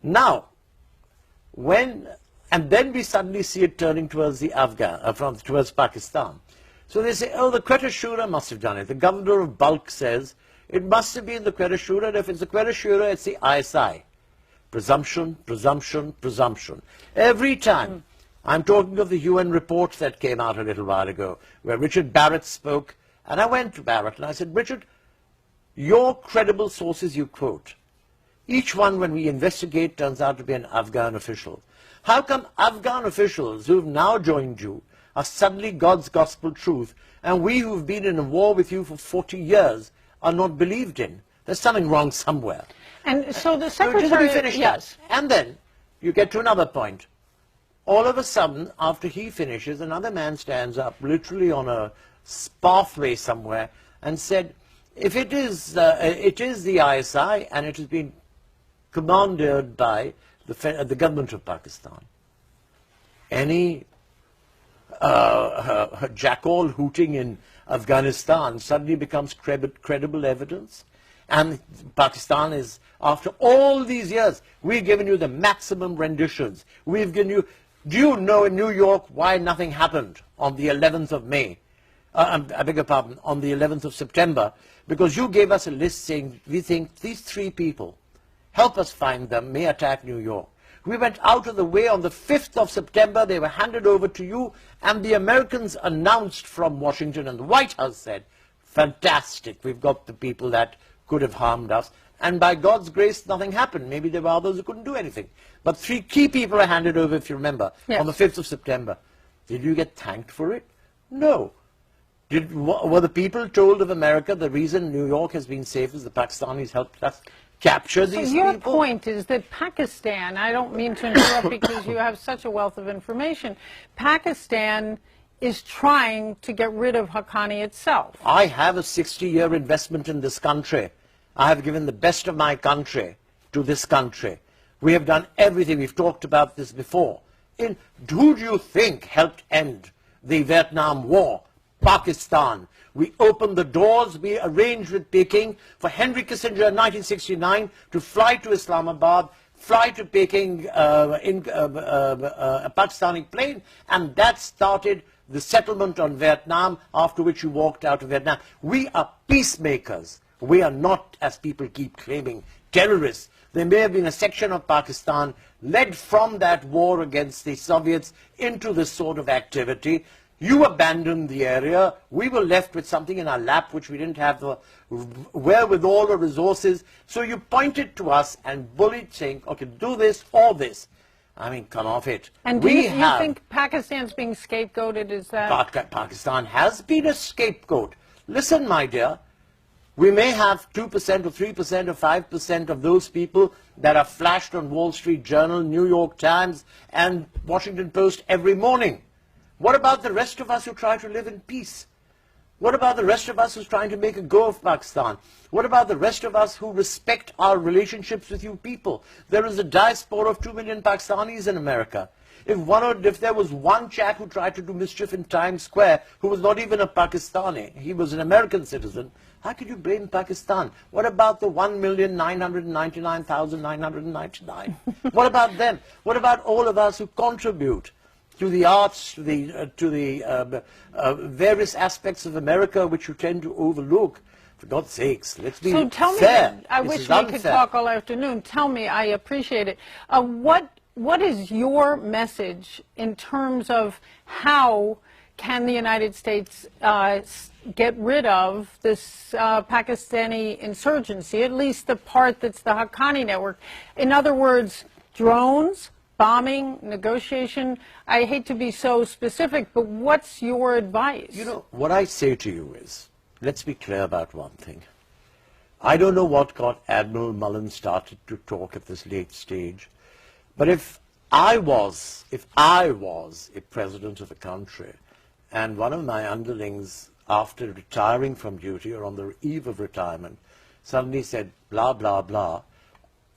Now, and then we suddenly see it turning towards the towards Pakistan. So they say, oh, the Quetta Shura must have done it. The governor of Balkh says, it must have been the Quetta Shura, and if it's the Quetta Shura, it's the ISI. Presumption, presumption, presumption. Every time, I'm talking of the UN report that came out a little while ago, where Richard Barrett spoke, and I went to Barrett and I said, Richard, your credible sources you quote, each one when we investigate turns out to be an Afghan official. How come Afghan officials who've now joined you are suddenly God's gospel truth, and we who've been in a war with you for 40 years are not believed in? There's something wrong somewhere. And so the Secretary... Just let me finish yes. that. And then you get to another point. All of a sudden, after he finishes, another man stands up, literally on a pathway somewhere, and said, if it is the ISI, and it has been commanded by the government of Pakistan, any jackal hooting in Afghanistan suddenly becomes credible evidence. And Pakistan is, after all these years, we've given you the maximum renditions. We've given you, do you know in New York why nothing happened on the 11th of May? I beg your pardon, on the 11th of September? Because you gave us a list saying, we think these 3 people, help us find them, may attack New York. We went out of the way. On the 5th of September, they were handed over to you, and the Americans announced from Washington, and the White House said, fantastic, we've got the people that could have harmed us, and by God's grace, nothing happened. Maybe there were others who couldn't do anything. But 3 key people were handed over, if you remember, yes, on the 5th of September. Did you get thanked for it? No. Were the people told of America the reason New York has been safe is the Pakistanis helped us capture these people? Your point is that Pakistan, I don't mean to interrupt because you have such a wealth of information, Pakistan is trying to get rid of Haqqani itself. I have a 60-year investment in this country. I have given the best of my country to this country. We have done everything. We've talked about this before. Who do you think helped end the Vietnam War? Pakistan. We opened the doors. We arranged with Peking for Henry Kissinger in 1969 to fly to Islamabad, fly to Peking in a Pakistani plane, and that started the settlement on Vietnam, after which you walked out of Vietnam. We are peacemakers. We are not, as people keep claiming, terrorists. There may have been a section of Pakistan led from that war against the Soviets into this sort of activity. You abandoned the area. We were left with something in our lap which we didn't have the wherewithal or resources. So you pointed to us and bullied, saying, okay, do this or this. I mean, come off it. And do you think Pakistan's being scapegoated? Is that... Pakistan has been a scapegoat. Listen, my dear, we may have 2% or 3% or 5% of those people that are flashed on Wall Street Journal, New York Times, and Washington Post every morning. What about the rest of us who try to live in peace? What about the rest of us who's trying to make a go of Pakistan? What about the rest of us who respect our relationships with you people? There is a diaspora of 2 million Pakistanis in America. If there was one chap who tried to do mischief in Times Square who was not even a Pakistani, he was an American citizen, how could you blame Pakistan? What about the 1,999,999? What about them? What about all of us who contribute to the arts, to the various aspects of America which you tend to overlook? For God's sakes, let's be fair. So tell me, I wish we could talk all afternoon. Tell me, I appreciate it. What is your message in terms of how can the United States get rid of this Pakistani insurgency, at least the part that's the Haqqani network? In other words, drones, bombing, negotiation. I hate to be so specific, but what's your advice? You know, what I say to you is, let's be clear about one thing. I don't know what got Admiral Mullen started to talk at this late stage, but if I was a president of a country, and one of my underlings, after retiring from duty or on the eve of retirement, suddenly said, blah, blah, blah,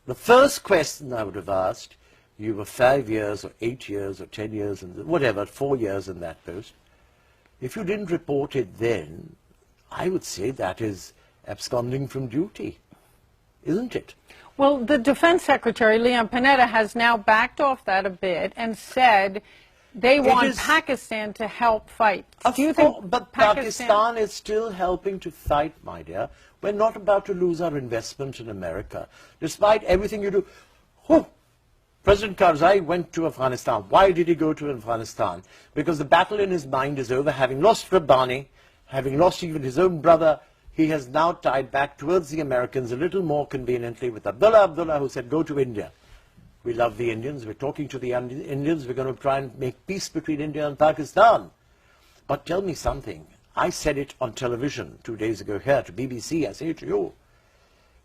the first question I would have asked, you were 5 years or 8 years or 10 years, whatever, 4 years in that post. If you didn't report it then, I would say that is absconding from duty, isn't it? Well, the Defense Secretary, Leon Panetta, has now backed off that a bit and said they want Pakistan to help fight. Do you think but Pakistan is still helping to fight, my dear. We're not about to lose our investment in America. Despite everything you do. Oh, President Karzai went to Afghanistan. Why did he go to Afghanistan? Because the battle in his mind is over. Having lost Rabbani, having lost even his own brother, he has now tied back towards the Americans a little more conveniently with Abdullah, who said, go to India. We love the Indians. We're talking to the Indians. We're going to try and make peace between India and Pakistan. But tell me something. I said it on television 2 days ago here to BBC. I say it to you.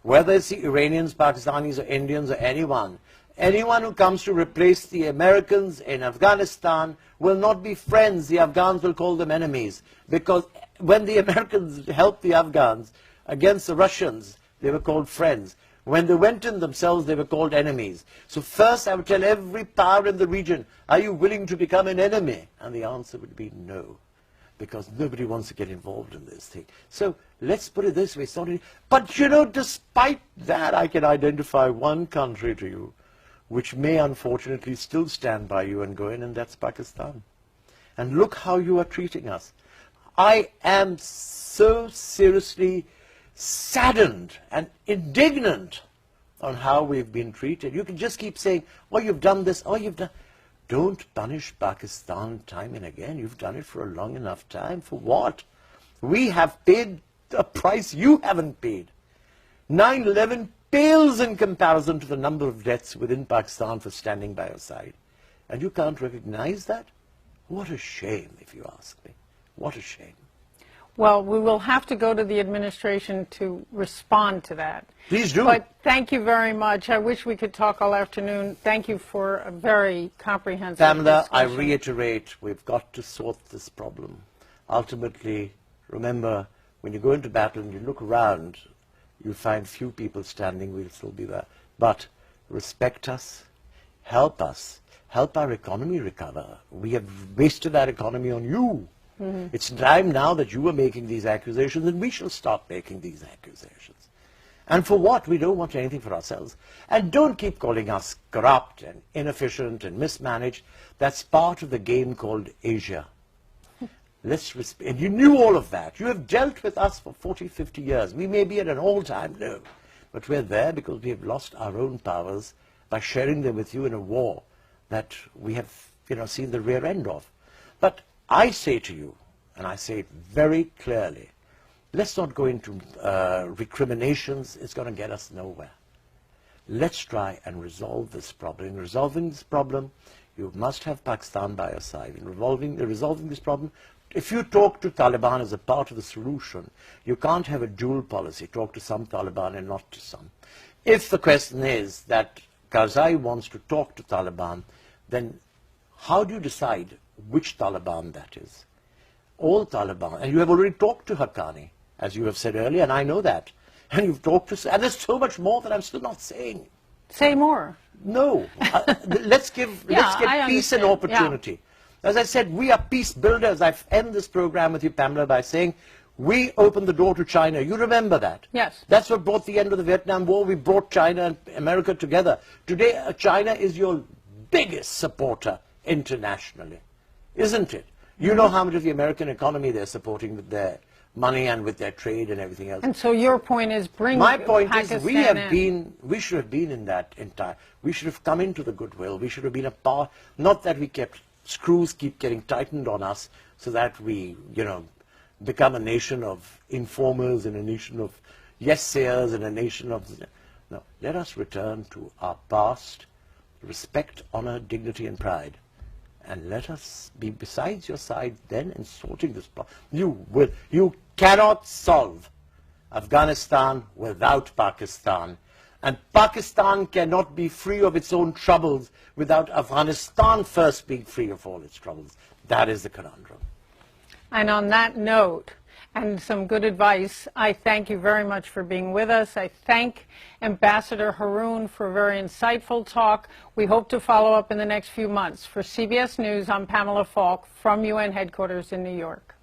Whether it's the Iranians, Pakistanis, or Indians, or anyone who comes to replace the Americans in Afghanistan will not be friends. The Afghans will call them enemies. Because when the Americans helped the Afghans against the Russians, they were called friends. When they went in themselves, they were called enemies. So first I would tell every power in the region, are you willing to become an enemy? And the answer would be no. Because nobody wants to get involved in this thing. So let's put it this way. But you know, despite that, I can identify one country to you which may unfortunately still stand by you and go in, and that's Pakistan. And look how you are treating us. I am so seriously saddened and indignant on how we've been treated. You can just keep saying, oh, you've done this, oh, you've done... Don't punish Pakistan time and again. You've done it for a long enough time. For what? We have paid a price you haven't paid. 9/11 pales in comparison to the number of deaths within Pakistan for standing by your side. And you can't recognize that? What a shame, if you ask me. What a shame. Well, we will have to go to the administration to respond to that. Please do. But thank you very much. I wish we could talk all afternoon. Thank you for a very comprehensive Pamela, I discussion. reiterate, we've got to sort this problem. Ultimately, remember, when you go into battle and you look around, you find few people standing, we'll still be there. But respect us, help our economy recover. We have wasted our economy on you. It's time now that you are making these accusations, and we shall stop making these accusations. And for what? We don't want anything for ourselves. And don't keep calling us corrupt and inefficient and mismanaged. That's part of the game called Asia. And you knew all of that. You have dealt with us for 40, 50 years. We may be at an all-time low, but we're there because we have lost our own powers by sharing them with you in a war that we have, seen the rear end of. But I say to you, and I say it very clearly, let's not go into recriminations. It's going to get us nowhere. Let's try and resolve this problem. In resolving this problem, you must have Pakistan by your side. In resolving this problem, if you talk to Taliban as a part of the solution, you can't have a dual policy, talk to some Taliban and not to some. If the question is that Karzai wants to talk to Taliban, then how do you decide which Taliban that is? All Taliban. And you have already talked to Haqqani, as you have said earlier, and I know that. And you've talked to... And there's so much more that I'm still not saying. Say more. No. Let's get peace and opportunity. Yeah. As I said, we are peace builders. I end this program with you, Pamela, by saying we opened the door to China. You remember that? Yes. That's what brought the end of the Vietnam War. We brought China and America together. Today, China is your biggest supporter internationally. Isn't it? You know how much of the American economy they're supporting with their money and with their trade and everything else. And so your point is My point Pakistan is we should have been in that entire, we should have come into the goodwill. We should have been a part, not that we kept, screws keep getting tightened on us so that we, become a nation of informers and a nation of yes-sayers and a nation of, no, let us return to our past, respect, honor, dignity and pride. And let us be besides your side then in sorting this problem. You cannot solve Afghanistan without Pakistan. And Pakistan cannot be free of its own troubles without Afghanistan first being free of all its troubles. That is the conundrum. And on that note, and some good advice, I thank you very much for being with us. I thank Ambassador Haroon for a very insightful talk. We hope to follow up in the next few months. For CBS News, I'm Pamela Falk from UN headquarters in New York.